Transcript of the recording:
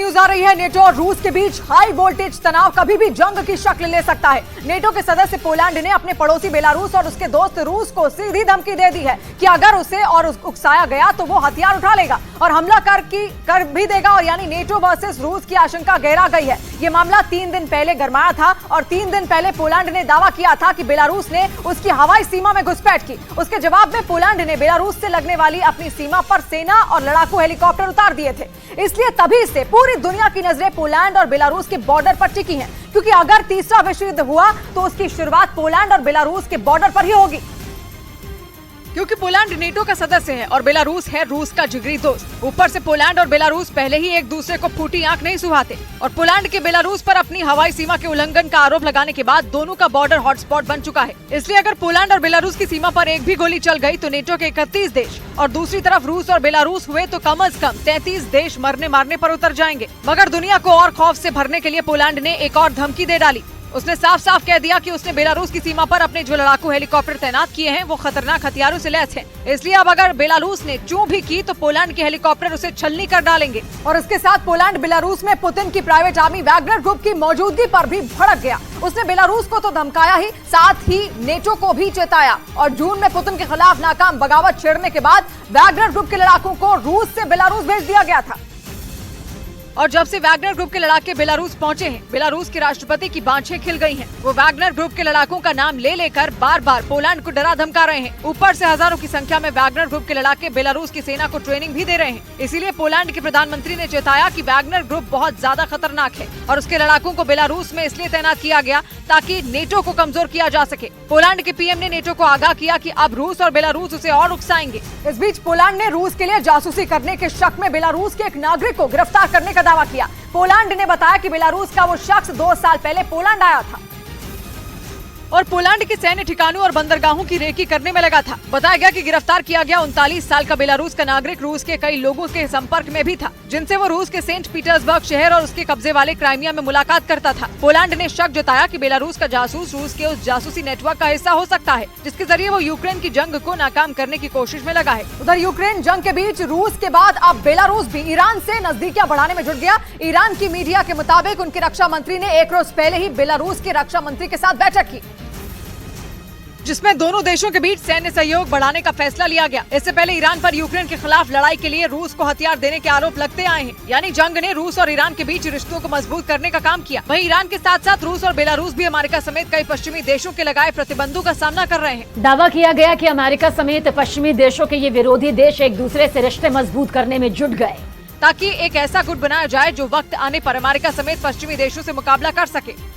News आ रही है। NATO और रूस के बीच हाई वोल्टेज तनाव कभी भी जंग की शक्ल ले सकता है। नेटो के सदस्य पोलैंड ने अपने पड़ोसी बेलारूस और उसके दोस्त रूस को सीधी धमकी दे दी है कि अगर उसे और उकसाया गया तो वो हथियार उठा लेगा और हमला कर भी देगा। और यानी नेटो वर्सेस रूस की आशंका गहरा गई है। ये मामला 3 दिन पहले गरमाया था और 3 दिन पहले पोलैंड ने दावा किया था कि बेलारूस ने उसकी हवाई सीमा में घुसपैठ की। उसके जवाब में पोलैंड ने बेलारूस से लगने वाली अपनी सीमा पर सेना और लड़ाकू हेलीकॉप्टर उतार दिए थे। इसलिए तभी से पूरी दुनिया की नजरें पोलैंड और बेलारूस के बॉर्डर पर टिकी हैं, क्योंकि अगर तीसरा विश्व युद्ध हुआ तो उसकी शुरुआत पोलैंड और बेलारूस के बॉर्डर पर ही होगी। क्योंकि पोलैंड नेटो का सदस्य है और बेलारूस है रूस का जिगरी दोस्त। ऊपर से पोलैंड और बेलारूस पहले ही एक दूसरे को फूटी आंख नहीं सुहाते और पोलैंड के बेलारूस पर अपनी हवाई सीमा के उल्लंघन का आरोप लगाने के बाद दोनों का बॉर्डर हॉटस्पॉट बन चुका है। इसलिए अगर पोलैंड और बेलारूस की सीमा पर एक भी गोली चल गई तो नेटो के 31 देश और दूसरी तरफ रूस और बेलारूस हुए तो कम से कम 33 देश मरने मारने पर उतर जाएंगे। मगर दुनिया को और खौफ से भरने के लिए पोलैंड ने एक और धमकी दे डाली। उसने साफ साफ कह दिया कि उसने बेलारूस की सीमा पर अपने जो लड़ाकू हेलीकॉप्टर तैनात किए हैं वो खतरनाक हथियारों से लैस हैं। इसलिए अब अगर बेलारूस ने चूं भी की तो पोलैंड के हेलीकॉप्टर उसे छलनी कर डालेंगे। और इसके साथ पोलैंड बेलारूस में पुतिन की प्राइवेट आर्मी वैगनर ग्रुप की मौजूदगी पर भी भड़क गया। उसने बेलारूस को तो धमकाया ही, साथ ही नेटो को भी चेताया। और जून में पुतिन के खिलाफ नाकाम बगावत छेड़ने के बाद वैगनर ग्रुप के लड़ाकों को रूस से बेलारूस भेज दिया गया था। और जब से वैगनर ग्रुप के लड़ाके बेलारूस पहुंचे हैं, बेलारूस के राष्ट्रपति की बाँछें खिल गई हैं। वो वैगनर ग्रुप के लड़ाकों का नाम ले लेकर बार बार पोलैंड को डरा धमका रहे हैं। ऊपर से हजारों की संख्या में वैगनर ग्रुप के लड़ाके बेलारूस की सेना को ट्रेनिंग भी दे रहे हैं। इसीलिए पोलैंड के प्रधानमंत्री ने चेताया कि वैगनर ग्रुप बहुत ज्यादा खतरनाक है और उसके लड़ाकों को बेलारूस में इसलिए तैनात किया गया ताकि नेटो को कमजोर किया जा सके। पोलैंड के पीएम ने नेटो को आगाह किया कि अब रूस और बेलारूस उसे और उकसाएंगे। इस बीच पोलैंड ने रूस के लिए जासूसी करने के शक में बेलारूस के एक नागरिक को गिरफ्तार करने का दावा किया। पोलैंड ने बताया कि बेलारूस का वो शख्स 2 साल पहले पोलैंड आया था और पोलैंड के सैन्य ठिकानों और बंदरगाहों की रेकी करने में लगा था। बताया गया कि गिरफ्तार किया गया 39 साल का बेलारूस का नागरिक रूस के कई लोगों के संपर्क में भी था, जिनसे वो रूस के सेंट पीटर्सबर्ग शहर और उसके कब्जे वाले क्राइमिया में मुलाकात करता था। पोलैंड ने शक जताया कि बेलारूस का जासूस रूस के उस जासूसी नेटवर्क का हिस्सा हो सकता है जिसके जरिए वो यूक्रेन की जंग को नाकाम करने की कोशिश में लगा है। उधर यूक्रेन जंग के बीच रूस के बाद अब बेलारूस भी ईरान से नजदीकियां बढ़ाने में जुट गया। ईरान की मीडिया के मुताबिक उनके रक्षा मंत्री ने एक रोज पहले ही बेलारूस के रक्षा मंत्री के साथ बैठक की, जिसमें दोनों देशों के बीच सैन्य सहयोग बढ़ाने का फैसला लिया गया। इससे पहले ईरान पर यूक्रेन के खिलाफ लड़ाई के लिए रूस को हथियार देने के आरोप लगते आए हैं। यानी जंग ने रूस और ईरान के बीच रिश्तों को मजबूत करने का काम किया। वहीं ईरान के साथ साथ रूस और बेलारूस भी अमेरिका समेत कई पश्चिमी देशों के लगाए प्रतिबंधों का सामना कर रहे हैं। दावा किया गया कि अमेरिका समेत पश्चिमी देशों के ये विरोधी देश एक दूसरे से रिश्ते मजबूत करने में जुट गए ताकि एक ऐसा गुट बनाया जाए जो वक्त आने पर अमेरिका समेत पश्चिमी देशों से मुकाबला कर सके।